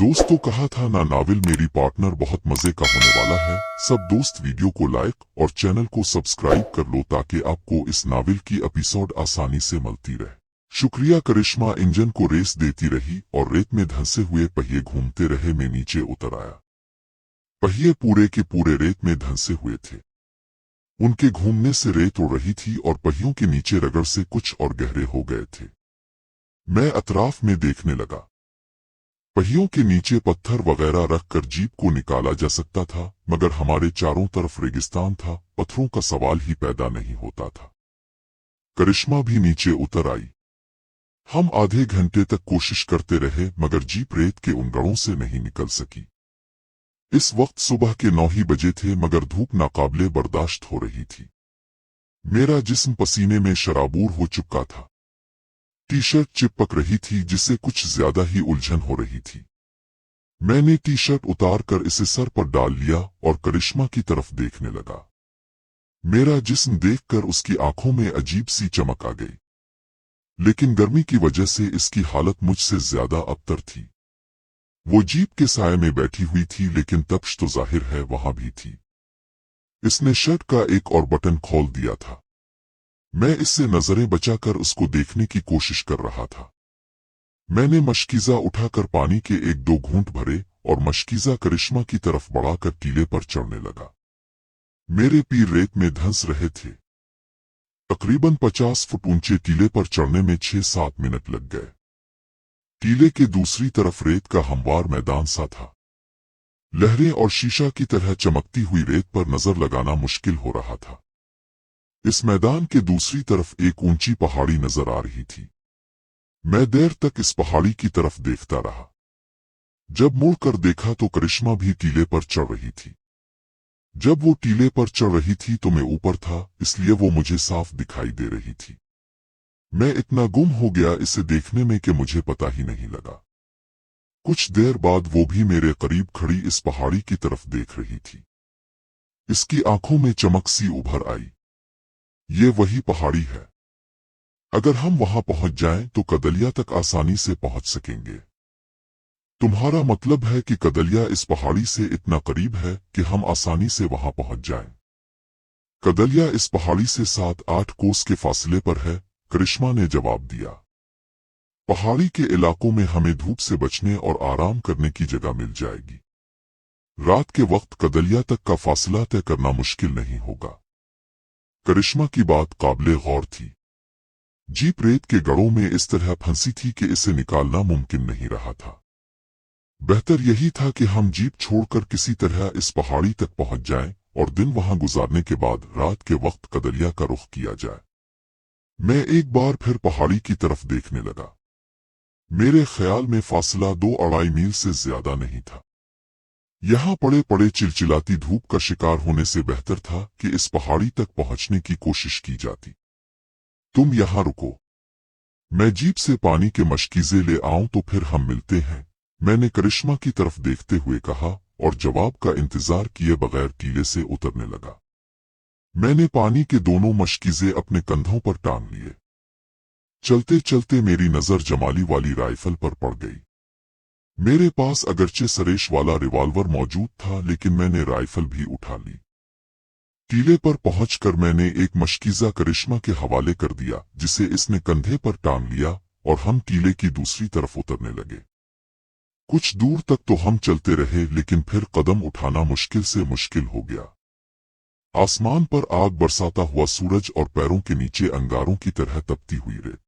दोस्तों कहा था ना, नावल मेरी पार्टनर बहुत मजे का होने वाला है। सब दोस्त वीडियो को लाइक और चैनल को सब्सक्राइब कर लो ताकि आपको इस नावल की एपिसोड आसानी से मिलती रहे। शुक्रिया। करिश्मा इंजन को रेस देती रही और रेत में धंसे हुए पहिए घूमते रहे। मैं नीचे उतर आया। पहिए पूरे के पूरे रेत में धंसे हुए थे। उनके घूमने से रेत उड़ रही थी और पहियों के नीचे रगड़ से कुछ और गहरे हो गए थे। मैं अतराफ में देखने लगा। पहियों के नीचे पत्थर वगैरह रखकर जीप को निकाला जा सकता था, मगर हमारे चारों तरफ रेगिस्तान था, पत्थरों का सवाल ही पैदा नहीं होता था। करिश्मा भी नीचे उतर आई। हम आधे घंटे तक कोशिश करते रहे मगर जीप रेत के उन गड़ों से नहीं निकल सकी। इस वक्त सुबह के 9 ही बजे थे मगर धूप नाकाबिले बर्दाश्त हो रही थी। मेरा जिस्म पसीने में शराबूर हो चुका था। टी शर्ट चिपक रही थी जिससे कुछ ज्यादा ही उलझन हो रही थी। मैंने टी शर्ट उतार कर इसे सर पर डाल लिया और करिश्मा की तरफ देखने लगा। मेरा जिस्म देखकर उसकी आंखों में अजीब सी चमक आ गई, लेकिन गर्मी की वजह से इसकी हालत मुझसे ज्यादा अबतर थी। वो जीप के साए में बैठी हुई थी, लेकिन तप्श तो जाहिर है वहां भी थी। इसने शर्ट का एक और बटन खोल दिया था। मैं इससे नजरें बचाकर उसको देखने की कोशिश कर रहा था। मैंने मशकीजा उठाकर पानी के 1-2 घूंट भरे और मशकीजा करिश्मा की तरफ बढ़ाकर टीले पर चढ़ने लगा। मेरे पैर रेत में धंस रहे थे। तकरीबन 50 फुट ऊंचे टीले पर चढ़ने में 6-7 मिनट लग गए। टीले के दूसरी तरफ रेत का हमवार मैदान सा था। लहरें और शीशा की तरह चमकती हुई रेत पर नजर लगाना मुश्किल हो रहा था। इस मैदान के दूसरी तरफ एक ऊंची पहाड़ी नजर आ रही थी। मैं देर तक इस पहाड़ी की तरफ देखता रहा। जब मुड़कर देखा तो करिश्मा भी टीले पर चढ़ रही थी। जब वो टीले पर चढ़ रही थी तो मैं ऊपर था, इसलिए वो मुझे साफ दिखाई दे रही थी। मैं इतना गुम हो गया इसे देखने में कि मुझे पता ही नहीं लगा। कुछ देर बाद वो भी मेरे करीब खड़ी इस पहाड़ी की तरफ देख रही थी। इसकी आंखों में चमक सी उभर आई। ये वही पहाड़ी है। अगर हम वहां पहुंच जाएं तो कदलिया तक आसानी से पहुंच सकेंगे। तुम्हारा मतलब है कि कदलिया इस पहाड़ी से इतना करीब है कि हम आसानी से वहां पहुंच जाएं? कदलिया इस पहाड़ी से 7-8 कोस के फासले पर है, करिश्मा ने जवाब दिया। पहाड़ी के इलाकों में हमें धूप से बचने और आराम करने की जगह मिल जाएगी। रात के वक्त कदलिया तक का फासला तय करना मुश्किल नहीं होगा। करिश्मा की बात काबिले गौर थी। जीप रेत के गड़ों में इस तरह फंसी थी कि इसे निकालना मुमकिन नहीं रहा था। बेहतर यही था कि हम जीप छोड़कर किसी तरह इस पहाड़ी तक पहुंच जाएं और दिन वहां गुजारने के बाद रात के वक्त कदलिया का रुख किया जाए। मैं एक बार फिर पहाड़ी की तरफ देखने लगा। मेरे ख्याल में फासला 2-2.5 मील से ज्यादा नहीं था। यहाँ पड़े पड़े चिलचिलाती धूप का शिकार होने से बेहतर था कि इस पहाड़ी तक पहुंचने की कोशिश की जाती। तुम यहाँ रुको, मैं जीप से पानी के मशकीजे ले आऊं तो फिर हम मिलते हैं, मैंने करिश्मा की तरफ देखते हुए कहा और जवाब का इंतजार किए बगैर टीले से उतरने लगा। मैंने पानी के दोनों मशकीजे अपने कंधों पर टांग लिए। चलते चलते मेरी नजर जमाली वाली राइफल पर पड़ गई। मेरे पास अगरचे सरेश वाला रिवॉल्वर मौजूद था, लेकिन मैंने राइफल भी उठा ली। टीले पर पहुंचकर मैंने एक मशकीजा करिश्मा के हवाले कर दिया, जिसे इसने कंधे पर टांग लिया और हम टीले की दूसरी तरफ उतरने लगे। कुछ दूर तक तो हम चलते रहे, लेकिन फिर कदम उठाना मुश्किल से मुश्किल हो गया। आसमान पर आग बरसाता हुआ सूरज और पैरों के नीचे अंगारों की तरह तपती हुई रेत।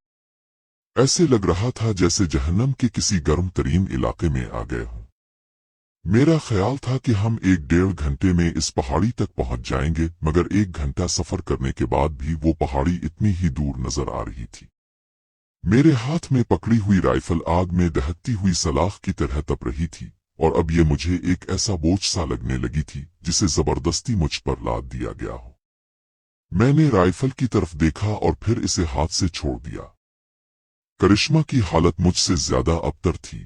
ऐसे लग रहा था जैसे जहन्नम के किसी गर्म तरीन इलाके में आ गए हों। मेरा ख्याल था कि हम 1-1.5 घंटे में इस पहाड़ी तक पहुंच जाएंगे, मगर 1 घंटा सफर करने के बाद भी वो पहाड़ी इतनी ही दूर नजर आ रही थी। मेरे हाथ में पकड़ी हुई राइफल आग में दहकती हुई सलाख की तरह तप रही थी और अब ये मुझे एक ऐसा बोझ सा लगने लगी थी जिसे जबरदस्ती मुझ पर लाद दिया गया हो। मैंने राइफल की तरफ देखा और फिर इसे हाथ से छोड़ दिया। करिश्मा की हालत मुझसे ज्यादा अबतर थी।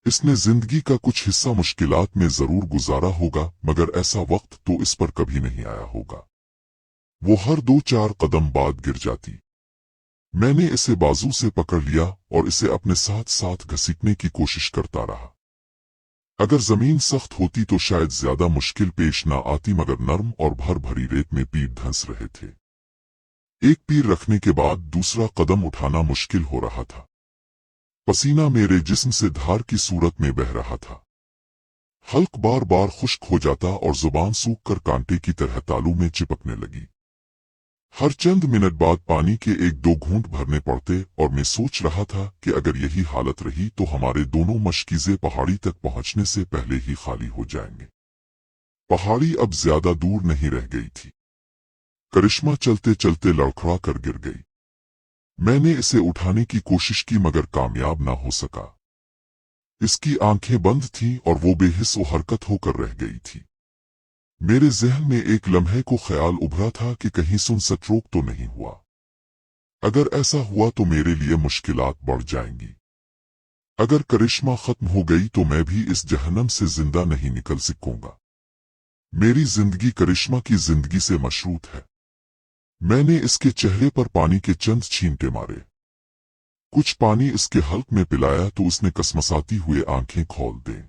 इसने जिंदगी का कुछ हिस्सा मुश्किलात में जरूर गुजारा होगा, मगर ऐसा वक्त तो इस पर कभी नहीं आया होगा। वो हर 2-4 कदम बाद गिर जाती। मैंने इसे बाजू से पकड़ लिया और इसे अपने साथ साथ घसीटने की कोशिश करता रहा। अगर जमीन सख्त होती तो शायद ज्यादा मुश्किल पेश ना आती, मगर नर्म और भर भरी रेत में पैर धंस रहे थे। एक पैर रखने के बाद दूसरा कदम उठाना मुश्किल हो रहा था। पसीना मेरे जिस्म से धार की सूरत में बह रहा था। हल्क बार बार खुश्क हो जाता और जुबान सूख कर कांटे की तरह तालू में चिपकने लगी। हर चंद मिनट बाद पानी के एक दो घूंट भरने पड़ते और मैं सोच रहा था कि अगर यही हालत रही तो हमारे दोनों मशकीज़े पहाड़ी तक पहुंचने से पहले ही खाली हो जाएंगे। पहाड़ी अब ज्यादा दूर नहीं रह गई थी। करिश्मा चलते चलते लड़खड़ा कर गिर गई। मैंने इसे उठाने की कोशिश की मगर कामयाब ना हो सका। इसकी आंखें बंद थीं और वो बेहिस व हरकत होकर रह गई थी। मेरे जहन में एक लम्हे को ख्याल उभरा था कि कहीं सुन स्ट्रोक तो नहीं हुआ। अगर ऐसा हुआ तो मेरे लिए मुश्किलात बढ़ जाएंगी। अगर करिश्मा खत्म हो गई तो मैं भी इस जहन्नम से जिंदा नहीं निकल सकूंगा। मेरी जिंदगी करिश्मा की जिंदगी से मशरूत है। मैंने इसके चेहरे पर पानी के चंद छींटे मारे। कुछ पानी इसके हल्क में पिलाया तो उसने कसमसाती हुए आंखें खोल दें।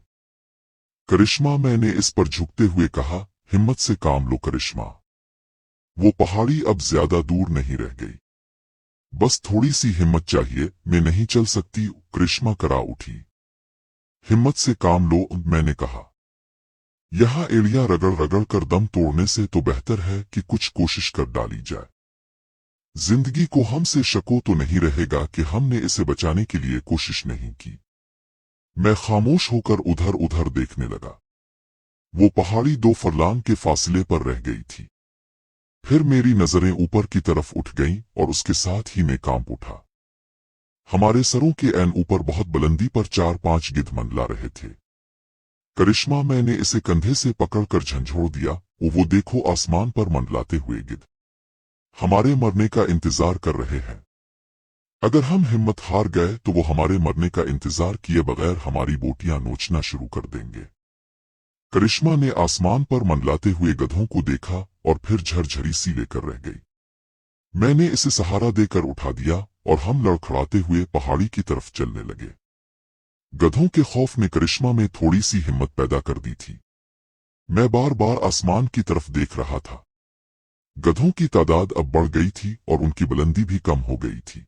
करिश्मा, मैंने इस पर झुकते हुए कहा, हिम्मत से काम लो करिश्मा। वो पहाड़ी अब ज्यादा दूर नहीं रह गई। बस थोड़ी सी हिम्मत चाहिए। मैं नहीं चल सकती, करिश्मा करा उठी। हिम्मत से काम लो, मैंने कहा। यहाँ एड़ियां रगड़ रगड़ कर दम तोड़ने से तो बेहतर है कि कुछ कोशिश कर डाली जाए। जिंदगी को हमसे शको तो नहीं रहेगा कि हमने इसे बचाने के लिए कोशिश नहीं की। मैं खामोश होकर उधर उधर देखने लगा। वो पहाड़ी 2 फरलांग के फासले पर रह गई थी। फिर मेरी नजरें ऊपर की तरफ उठ गईं और उसके साथ ही मैं कांप उठा। हमारे सरों के ऐन ऊपर बहुत बुलंदी पर 4-5 गिद्ध मंडला रहे थे। करिश्मा, मैंने इसे कंधे से पकड़कर झंझोड़ दिया। वो देखो, आसमान पर मंडलाते हुए गिद्ध हमारे मरने का इंतजार कर रहे हैं। अगर हम हिम्मत हार गए तो वो हमारे मरने का इंतजार किए बगैर हमारी बोटियां नोचना शुरू कर देंगे। करिश्मा ने आसमान पर मंडलाते हुए गधों को देखा और फिर झरझरी सी लेकर रह गई। मैंने इसे सहारा देकर उठा दिया और हम लड़खड़ाते हुए पहाड़ी की तरफ चलने लगे। गधों के खौफ ने करिश्मा में थोड़ी सी हिम्मत पैदा कर दी थी। मैं बार बार आसमान की तरफ देख रहा था। गधों की तादाद अब बढ़ गई थी और उनकी बुलंदी भी कम हो गई थी।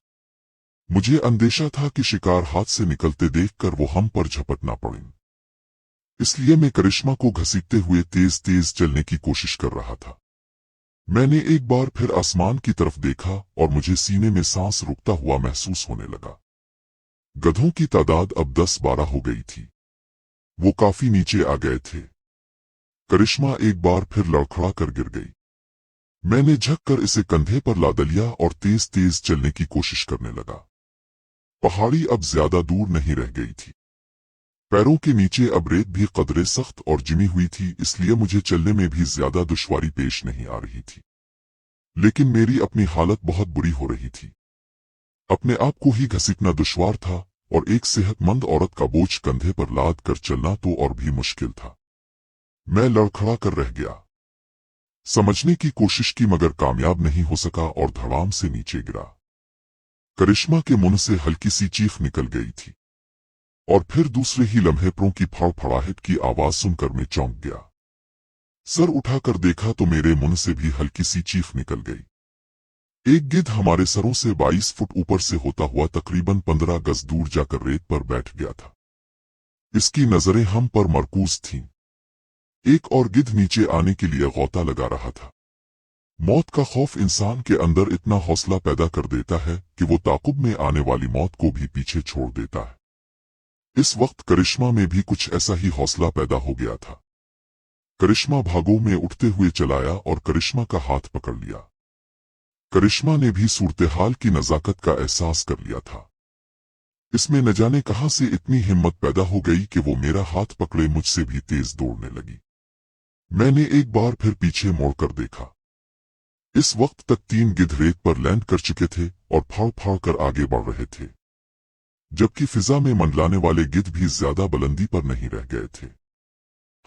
मुझे अंदेशा था कि शिकार हाथ से निकलते देखकर वो हम पर झपट ना पड़ें। इसलिए मैं करिश्मा को घसीटते हुए तेज तेज चलने की कोशिश कर रहा था। मैंने एक बार फिर आसमान की तरफ देखा और मुझे सीने में सांस रुकता हुआ महसूस होने लगा। गधों की तादाद अब 10-12 हो गई थी। वो काफी नीचे आ गए थे। करिश्मा एक बार फिर लड़खड़ा कर गिर गई। मैंने झक कर इसे कंधे पर लाद लिया और तेज तेज चलने की कोशिश करने लगा। पहाड़ी अब ज्यादा दूर नहीं रह गई थी। पैरों के नीचे अब रेत भी कदरे सख्त और जिमी हुई थी, इसलिए मुझे चलने में भी ज्यादा दुश्वारी पेश नहीं आ रही थी। लेकिन मेरी अपनी हालत बहुत बुरी हो रही थी। अपने आप को ही घसीटना दुश्वार था और एक सेहतमंद औरत का बोझ कंधे पर लाद कर चलना तो और भी मुश्किल था। मैं लड़खड़ा कर रह गया। समझने की कोशिश की मगर कामयाब नहीं हो सका और धड़ाम से नीचे गिरा। करिश्मा के मुंह से हल्की सी चीख निकल गई थी और फिर दूसरे ही लम्हे पैरों की फड़फड़ाहट की आवाज सुनकर मैं चौंक गया। सर उठाकर देखा तो मेरे मुंह से भी हल्की सी चीख निकल गई। एक गिद्ध हमारे सरों से 22 फुट ऊपर से होता हुआ तकरीबन 15 गज दूर जाकर रेत पर बैठ गया था। इसकी नजरें हम पर मरकूज थीं। एक और गिद्ध नीचे आने के लिए गौता लगा रहा था। मौत का खौफ इंसान के अंदर इतना हौसला पैदा कर देता है कि वो ताकुब में आने वाली मौत को भी पीछे छोड़ देता है। इस वक्त करिश्मा में भी कुछ ऐसा ही हौसला पैदा हो गया था। करिश्मा भागों में उठते हुए चलाया और करिश्मा का हाथ पकड़ लिया। करिश्मा ने भी सूरत-ए-हाल की नजाकत का एहसास कर लिया था। इसमें न जाने कहां से इतनी हिम्मत पैदा हो गई कि वो मेरा हाथ पकड़े मुझसे भी तेज दौड़ने लगी। मैंने एक बार फिर पीछे मोड़कर देखा। इस वक्त तक 3 गिद्ध रेत पर लैंड कर चुके थे और फाड़ फाड़ कर आगे बढ़ रहे थे, जबकि फिजा में मंडलाने वाले गिद्ध भी ज्यादा बुलंदी पर नहीं रह गए थे।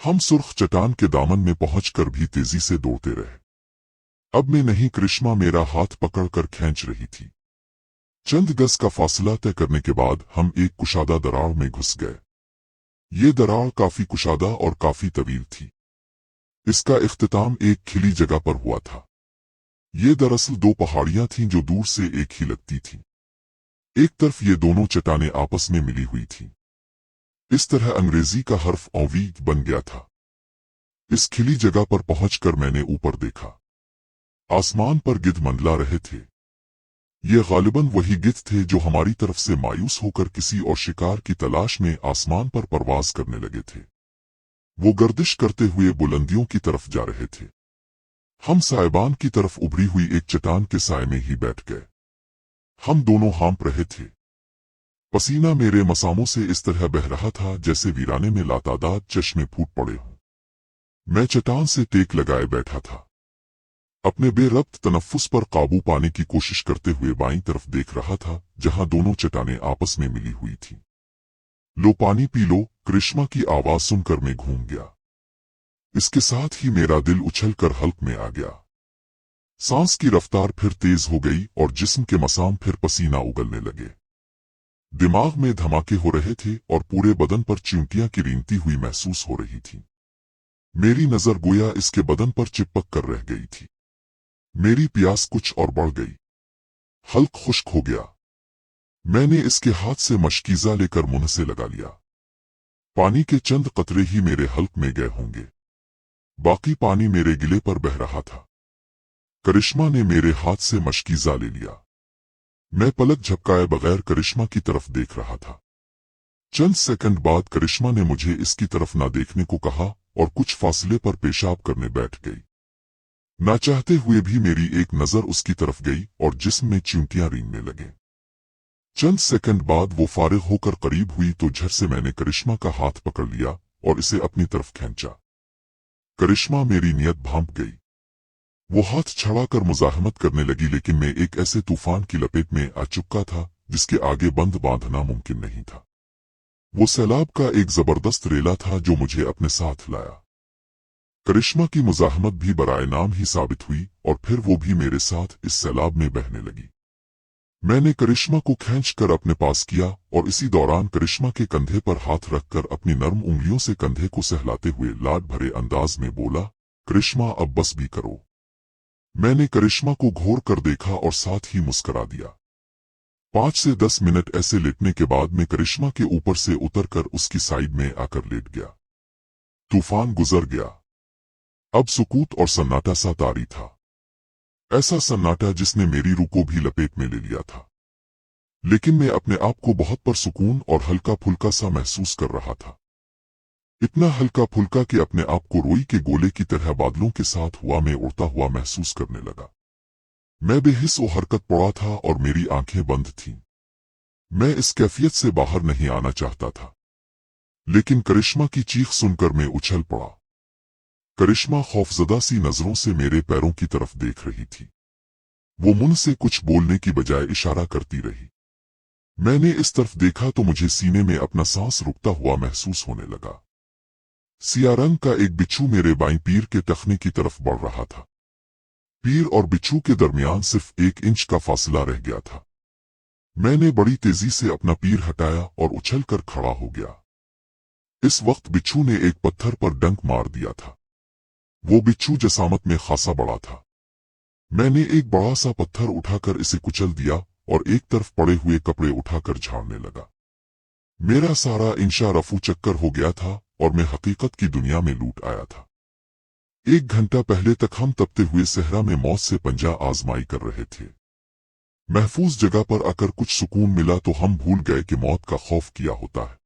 हम सुर्ख चट्टान के दामन में पहुंचकर भी तेजी से दौड़ते रहे। अब मैं नहीं, करिश्मा मेरा हाथ पकड़कर खींच रही थी। चंद गज का फासला तय करने के बाद हम एक कुशादा दरार में घुस गए। ये दरार काफी कुशादा और काफी तवील थी। इसका इख्तिताम एक खिली जगह पर हुआ था। ये दरअसल दो पहाड़ियां थीं जो दूर से एक ही लगती थीं। एक तरफ ये दोनों चट्टानें आपस में मिली हुई थीं। इस तरह अंग्रेजी का हर्फ औवी बन गया था। इस खिली जगह पर पहुंचकर मैंने ऊपर देखा। आसमान पर गिद्ध मंडला रहे थे। ये गालिबन वही गिद्ध थे जो हमारी तरफ से मायूस होकर किसी और शिकार की तलाश में आसमान पर परवाज करने लगे थे। वो गर्दिश करते हुए बुलंदियों की तरफ जा रहे थे। हम साइबान की तरफ उभरी हुई एक चट्टान के साए में ही बैठ गए। हम दोनों हाँप रहे थे। पसीना मेरे मसामों से इस तरह बह रहा था जैसे वीराने में लातादाद चश्मे फूट पड़े हों। मैं चट्टान से टेक लगाए बैठा था। अपने बेरब्त तनफ्फुस पर काबू पाने की कोशिश करते हुए बाईं तरफ देख रहा था जहां दोनों चट्टानें आपस में मिली हुई थीं। लो पानी पी लो, करिश्मा की आवाज सुनकर मैं घूम गया। इसके साथ ही मेरा दिल उछलकर हल्क में आ गया। सांस की रफ्तार फिर तेज हो गई और जिस्म के मसाम फिर पसीना उगलने लगे। दिमाग में धमाके हो रहे थे और पूरे बदन पर चींटियां की रेंगती हुई महसूस हो रही थी। मेरी नजर गोया इसके बदन पर चिपक कर रह गई थी। मेरी प्यास कुछ और बढ़ गई। हल्क खुश्क हो गया। मैंने इसके हाथ से मशकीजा लेकर मुंह से लगा लिया। पानी के चंद कतरे ही मेरे हल्क में गए होंगे। बाकी पानी मेरे गिले पर बह रहा था। करिश्मा ने मेरे हाथ से मशकीजा ले लिया। मैं पलक झपकाए बगैर करिश्मा की तरफ देख रहा था। चंद सेकंड बाद करिश्मा ने मुझे इसकी तरफ ना देखने को कहा और कुछ फासले पर पेशाब करने बैठ गई। ना चाहते हुए भी मेरी एक नजर उसकी तरफ गई और जिस्म में चींटियां रेंगने लगे। चंद सेकंड बाद वो फारिग होकर करीब हुई तो झट से मैंने करिश्मा का हाथ पकड़ लिया और इसे अपनी तरफ खींचा। करिश्मा मेरी नियत भांप गई। वो हाथ छड़ाकर मुजाहमत करने लगी लेकिन मैं एक ऐसे तूफान की लपेट में आ चुका था जिसके आगे बंद बांधना मुमकिन नहीं था। वो सैलाब का एक जबरदस्त रेला था जो मुझे अपने साथ लाया। करिश्मा की मुजाहमत भी बराए नाम ही साबित हुई और फिर वो भी मेरे साथ इस सैलाब में बहने लगी। मैंने करिश्मा को खींचकर अपने पास किया और इसी दौरान करिश्मा के कंधे पर हाथ रखकर अपनी नर्म उंगलियों से कंधे को सहलाते हुए लाड भरे अंदाज में बोला, करिश्मा अब बस भी करो। मैंने करिश्मा को घूर कर देखा और साथ ही मुस्करा दिया। 5 से 10 मिनट ऐसे लेटने के बाद मैं करिश्मा के ऊपर से उतरकर उसकी साइड में आकर लेट गया। तूफान गुजर गया। अब सुकूत और सन्नाटा सा तारी था। ऐसा सन्नाटा जिसने मेरी रूह को भी लपेट में ले लिया था। लेकिन मैं अपने आप को बहुत परसुकून और हल्का फुल्का सा महसूस कर रहा था। इतना हल्का फुल्का कि अपने आप को रोई के गोले की तरह बादलों के साथ हवा में उड़ता हुआ महसूस करने लगा। मैं बेहिस व हरकत पड़ा था और मेरी आंखें बंद थीं। मैं इस कैफियत से बाहर नहीं आना चाहता था। लेकिन करिश्मा की चीख सुनकर मैं उछल पड़ा। करिश्मा खौफजदा सी नजरों से मेरे पैरों की तरफ देख रही थी। वो मुंह से कुछ बोलने की बजाय इशारा करती रही। मैंने इस तरफ देखा तो मुझे सीने में अपना सांस रुकता हुआ महसूस होने लगा। सिया रंग का एक बिच्छू मेरे बाईं पीर के टखने की तरफ बढ़ रहा था। पीर और बिच्छू के दरमियान सिर्फ 1 इंच का फासला रह गया था। मैंने बड़ी तेजी से अपना पीर हटाया और उछलकर खड़ा हो गया। इस वक्त बिच्छू ने एक पत्थर पर डंक मार दिया था। वो बिच्छू जसामत में खासा बड़ा था। मैंने एक बड़ा सा पत्थर उठाकर इसे कुचल दिया और एक तरफ पड़े हुए कपड़े उठाकर झाड़ने लगा। मेरा सारा इंशा रफू चक्कर हो गया था और मैं हकीकत की दुनिया में लूट आया था। 1 घंटा पहले तक हम तपते हुए सहरा में मौत से पंजा आजमाई कर रहे थे। महफूज जगह पर आकर कुछ सुकून मिला तो हम भूल गए कि मौत का खौफ क्या होता है।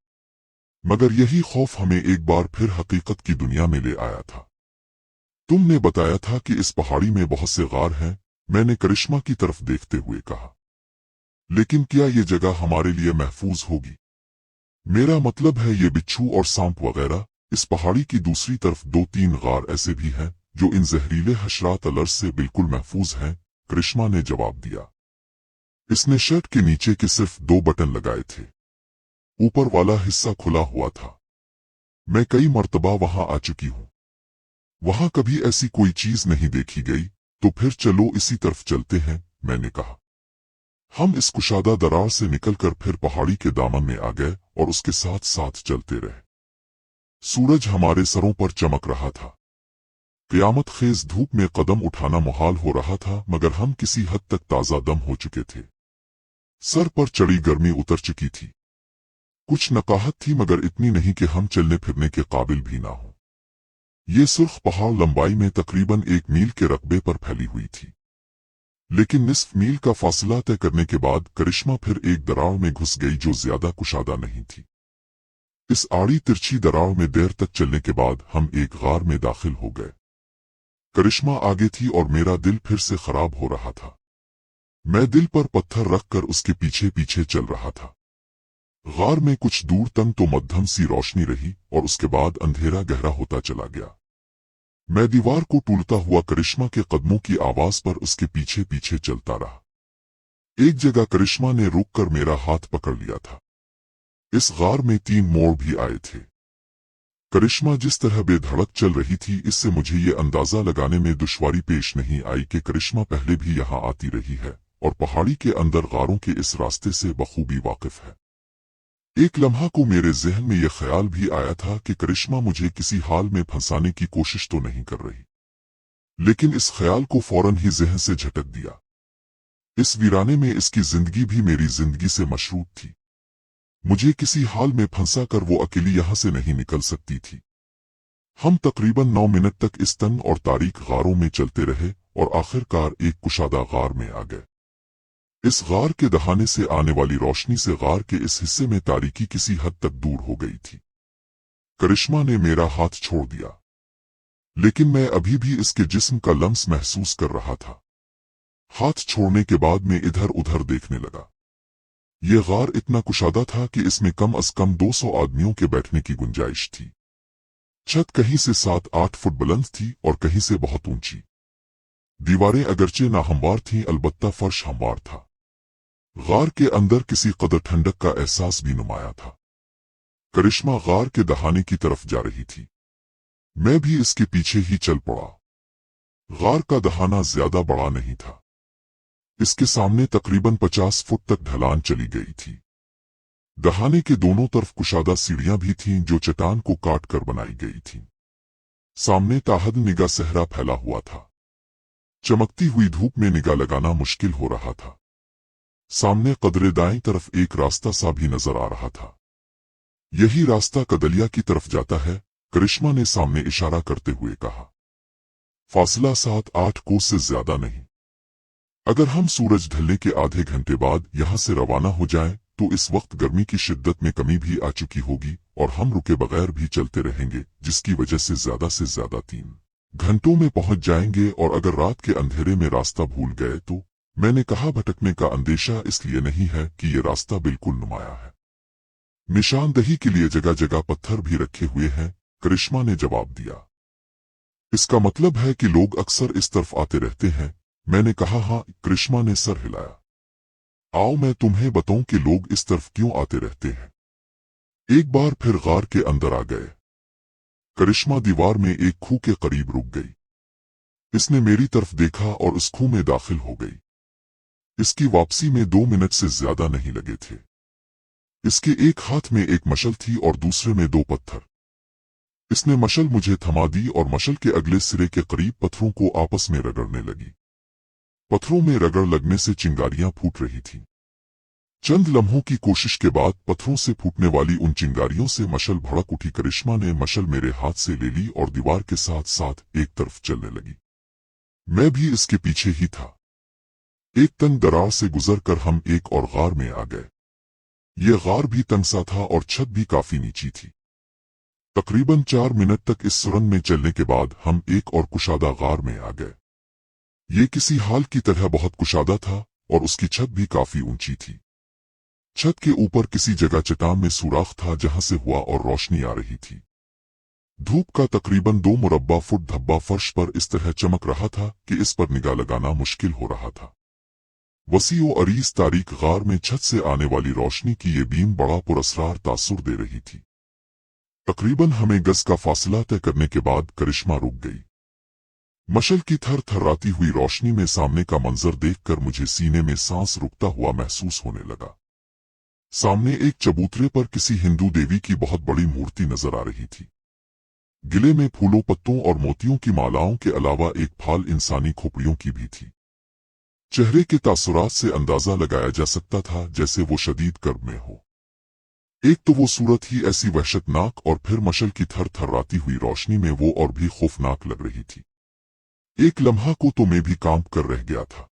मगर यही खौफ हमें एक बार फिर हकीकत की दुनिया में ले आया था। तुमने बताया था कि इस पहाड़ी में बहुत से गार हैं, मैंने करिश्मा की तरफ देखते हुए कहा। लेकिन क्या ये जगह हमारे लिए महफूज होगी? मेरा मतलब है ये बिच्छू और सांप वगैरह। इस पहाड़ी की दूसरी तरफ 2-3 गार ऐसे भी हैं जो इन जहरीले हशरात अलर्ज से बिल्कुल महफूज हैं, करिश्मा ने जवाब दिया। इसने शर्ट के नीचे के सिर्फ 2 बटन लगाए थे। ऊपर वाला हिस्सा खुला हुआ था। मैं कई मर्तबा वहां आ चुकी हूं। वहां कभी ऐसी कोई चीज नहीं देखी गई, तो फिर चलो इसी तरफ चलते हैं, मैंने कहा। हम इस कुशादा दरार से निकलकर फिर पहाड़ी के दामन में आ गए और उसके साथ साथ चलते रहे। सूरज हमारे सरों पर चमक रहा था। क़यामत खेज धूप में कदम उठाना मुहाल हो रहा था, मगर हम किसी हद तक ताज़ा दम हो चुके थे। सर पर चढ़ी गर्मी उतर चुकी थी। कुछ नकाहत थी, मगर इतनी नहीं कि हम चलने फिरने के काबिल भी ना हो। ये सुर्ख पहाड़ लंबाई में तकरीबन 1 मील के रकबे पर फैली हुई थी, लेकिन निस्फ मील का फासला तय करने के बाद करिश्मा फिर एक दरार में घुस गई जो ज्यादा कुशादा नहीं थी। इस आड़ी तिरछी दरार में देर तक चलने के बाद हम एक गार में दाखिल हो गए। करिश्मा आगे थी और मेरा दिल फिर से खराब हो रहा था। मैं दिल पर पत्थर रखकर उसके पीछे पीछे चल रहा था। गार में कुछ दूर तक तो मध्यम सी रोशनी रही और उसके बाद अंधेरा गहरा होता चला गया। मैं दीवार को टूटता हुआ करिश्मा के कदमों की आवाज पर उसके पीछे पीछे चलता रहा। एक जगह करिश्मा ने रुककर मेरा हाथ पकड़ लिया था। इस गार में 3 मोड़ भी आए थे। करिश्मा जिस तरह बेधड़क चल रही थी, इससे मुझे ये अंदाजा लगाने में दुश्वारी पेश नहीं आई कि करिश्मा पहले भी यहाँ आती रही है और पहाड़ी के अंदर गारों के इस रास्ते से बखूबी वाकिफ है। एक लम्हा को मेरे जहन में यह ख्याल भी आया था कि करिश्मा मुझे किसी हाल में फंसाने की कोशिश तो नहीं कर रही, लेकिन इस ख्याल को फौरन ही जहन से झटक दिया। इस वीराने में इसकी जिंदगी भी मेरी जिंदगी से मशरूत थी। मुझे किसी हाल में फंसा कर वो अकेली यहां से नहीं निकल सकती थी। हम तकरीबन 9 मिनट तक इस तंग और तारीक गारों में चलते रहे और आखिरकार एक कुशादा गार में आ गए। इस गार के दहाने से आने वाली रोशनी से गार के इस हिस्से में तारीकी किसी हद तक दूर हो गई थी। करिश्मा ने मेरा हाथ छोड़ दिया, लेकिन मैं अभी भी इसके जिस्म का लम्स महसूस कर रहा था। हाथ छोड़ने के बाद मैं इधर उधर देखने लगा। यह गार इतना कुशादा था कि इसमें कम अज कम 200 आदमियों के बैठने की गुंजाइश थी। छत कहीं से 7-8 फुट बुलंद थी और कहीं से बहुत ऊंची। दीवारें अगरचे नाहमवार थीं, अलबत्ता फर्श हमवार था। गार के अंदर किसी कदर ठंडक का एहसास भी नुमाया था। करिश्मा गार के दहाने की तरफ जा रही थी। मैं भी इसके पीछे ही चल पड़ा। गार का दहाना ज्यादा बड़ा नहीं था। इसके सामने तकरीबन 50 फुट तक ढलान चली गई थी। दहाने के दोनों तरफ कुशादा सीढ़ियां भी थीं जो चट्टान को काट कर बनाई गई थीं। सामने ताहद निगाह सहरा फैला हुआ था। चमकती हुई धूप में निगाह लगाना मुश्किल हो रहा था। सामने कदरे दाएं तरफ एक रास्ता सा भी नजर आ रहा था। यही रास्ता कदलिया की तरफ जाता है, करिश्मा ने सामने इशारा करते हुए कहा। फासला 7-8 कोस से ज्यादा नहीं। अगर हम सूरज ढलने के आधे घंटे बाद यहां से रवाना हो जाएं, तो इस वक्त गर्मी की शिद्दत में कमी भी आ चुकी होगी और हम रुके बगैर भी चलते रहेंगे, जिसकी वजह से ज्यादा 3 घंटों में पहुंच जाएंगे। और अगर रात के अंधेरे में रास्ता भूल गए तो? मैंने कहा, भटकने का अंदेशा इसलिए नहीं है कि ये रास्ता बिल्कुल नुमाया है। निशानदही के लिए जगह जगह पत्थर भी रखे हुए हैं, करिश्मा ने जवाब दिया। इसका मतलब है कि लोग अक्सर इस तरफ आते रहते हैं। मैंने कहा, हाँ। करिश्मा ने सर हिलाया। आओ मैं तुम्हें बताऊं कि लोग इस तरफ क्यों आते रहते हैं। एक बार फिर गार के अंदर आ गए। करिश्मा दीवार में एक खूह के करीब रुक गई। इसने मेरी तरफ देखा और उस खूह में दाखिल हो गई। इसकी वापसी में 2 मिनट से ज्यादा नहीं लगे थे। इसके एक हाथ में एक मशल थी और दूसरे में 2 पत्थर। इसने मशल मुझे थमा दी और मशल के अगले सिरे के करीब पत्थरों को आपस में रगड़ने लगी। पत्थरों में रगड़ लगने से चिंगारियां फूट रही थीं। चंद लम्हों की कोशिश के बाद पत्थरों से फूटने वाली उन चिंगारियों से मशल भड़क उठी। करिश्मा ने मशल मेरे हाथ से ले ली और दीवार के साथ साथ एक तरफ चलने लगी। मैं भी इसके पीछे ही था। एक तंग दरार से गुजरकर हम एक और गार में आ गए। यह गार भी तंग सा था और छत भी काफी नीची थी। तकरीबन 4 मिनट तक इस सुरंग में चलने के बाद हम एक और कुशादा गार में आ गए। ये किसी हाल की तरह बहुत कुशादा था और उसकी छत भी काफी ऊंची थी। छत के ऊपर किसी जगह चट्टान में सुराख था जहां से हवा और रोशनी आ रही थी। धूप का तकरीबन 2 मुरब्बा फुट धब्बा फर्श पर इस तरह चमक रहा था कि इस पर निगाह लगाना मुश्किल हो रहा था। वसी व अरीज तारीक गार में छत से आने वाली रोशनी की ये बीम बड़ा पुरअसरार तासुर दे रही थी। तकरीबन हमें गज का फासला तय करने के बाद करिश्मा रुक गई। मशल की थर थर्राती हुई रोशनी में सामने का मंजर देखकर मुझे सीने में सांस रुकता हुआ महसूस होने लगा। सामने एक चबूतरे पर किसी हिंदू देवी की बहुत बड़ी मूर्ति नजर आ रही थी। गिले में फूलों, पत्तों और मोतियों की मालाओं के अलावा एक फाल इंसानी खोपड़ियों की भी थी। चेहरे के तासुरात से अंदाजा लगाया जा सकता था जैसे वो शदीद कर्ब में हो। एक तो वो सूरत ही ऐसी वहशतनाक और फिर मशल की थर थर्राती हुई रोशनी में वो और भी खौफनाक लग रही थी। एक लम्हा को तो मैं भी कांप कर रह गया था।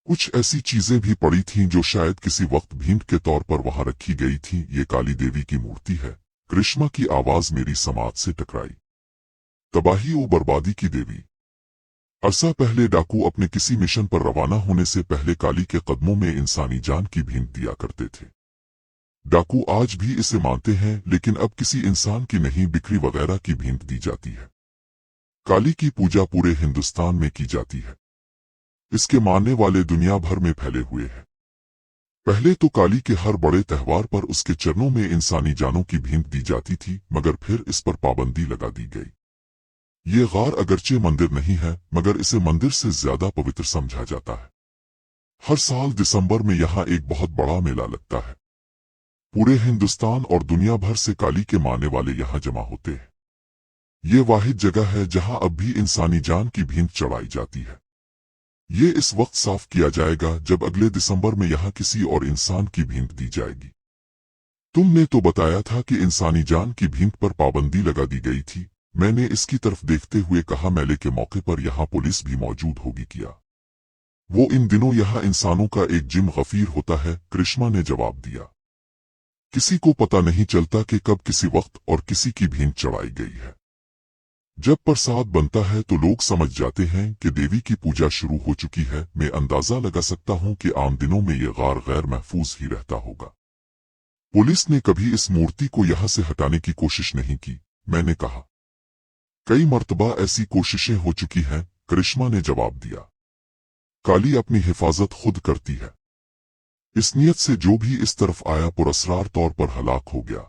कुछ ऐसी चीजें भी पड़ी थीं जो शायद किसी वक्त भींट के तौर पर वहां रखी गई थीं। ये काली देवी की मूर्ति है, करिश्मा की आवाज मेरी समाज से टकराई। तबाही और बर्बादी की देवी। अरसा पहले डाकू अपने किसी मिशन पर रवाना होने से पहले काली के कदमों में इंसानी जान की भींट दिया करते थे। डाकू आज भी इसे मानते हैं, लेकिन अब किसी इंसान की नहीं, बिक्री वगैरह की भींट दी जाती है। काली की पूजा पूरे हिंदुस्तान में की जाती है। इसके मानने वाले दुनिया भर में फैले हुए हैं। पहले तो काली के हर बड़े त्योहार पर उसके चरणों में इंसानी जानों की भींट दी जाती थी, मगर फिर इस पर पाबंदी लगा दी गई। ये गार अगरचे मंदिर नहीं है, मगर इसे मंदिर से ज्यादा पवित्र समझा जाता है। हर साल दिसंबर में यहाँ एक बहुत बड़ा मेला लगता है। पूरे हिंदुस्तान और दुनिया भर से काली के मानने वाले यहाँ जमा होते हैं। ये वाहिद जगह है जहाँ अब भी इंसानी जान की भींट चढ़ाई जाती है। ये इस वक्त साफ किया जाएगा जब अगले दिसंबर में यहाँ किसी और इंसान की भींट दी जाएगी। तुमने तो बताया था कि इंसानी जान की भींट पर पाबंदी लगा दी गई थी। मैंने इसकी तरफ देखते हुए कहा, मेले के मौके पर यहाँ पुलिस भी मौजूद होगी क्या? वो इन दिनों यहाँ इंसानों का एक जिम गफीर होता है, करिश्मा ने जवाब दिया। किसी को पता नहीं चलता कि कब किसी वक्त और किसी की भींट चढ़ाई गई है। जब प्रसाद बनता है तो लोग समझ जाते हैं कि देवी की पूजा शुरू हो चुकी है। मैं अंदाजा लगा सकता हूँ कि आम दिनों में ये गार गैर महफूज ही रहता होगा। पुलिस ने कभी इस मूर्ति को यहाँ से हटाने की कोशिश नहीं की, मैंने कहा। कई मर्तबा ऐसी कोशिशें हो चुकी हैं, करिश्मा ने जवाब दिया। काली अपनी हिफाजत खुद करती है। इस नियत से जो भी इस तरफ आया पुरअसरार तौर पर हलाक हो गया।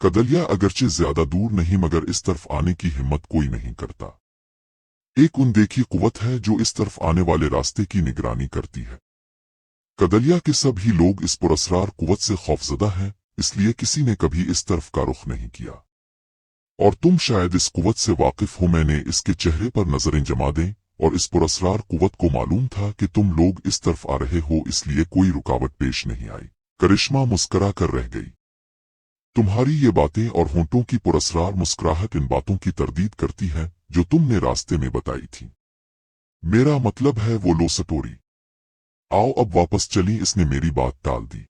कदलिया अगरचे ज्यादा दूर नहीं, मगर इस तरफ आने की हिम्मत कोई नहीं करता। एक अनदेखी कुव्वत है जो इस तरफ आने वाले रास्ते की निगरानी करती है। कदलिया के सभी लोग इस पुरअसरार कुव्वत से खौफजदा हैं, इसलिए किसी ने कभी इस तरफ का रुख नहीं किया। और तुम शायद इस कुव्वत से वाकिफ हो। मैंने इसके चेहरे पर नजरें जमा दें, और इस पुरअसरार कुव्वत को मालूम था कि तुम लोग इस तरफ आ रहे हो, इसलिए कोई रुकावट पेश नहीं आई। करिश्मा मुस्करा कर रह गई। तुम्हारी ये बातें और होंठों की पुरअसरार मुस्कुराहट इन बातों की तरदीद करती है जो तुमने रास्ते में बताई थी। मेरा मतलब है वो लो सटोरी। आओ अब वापस चली। इसने मेरी बात टाल दी।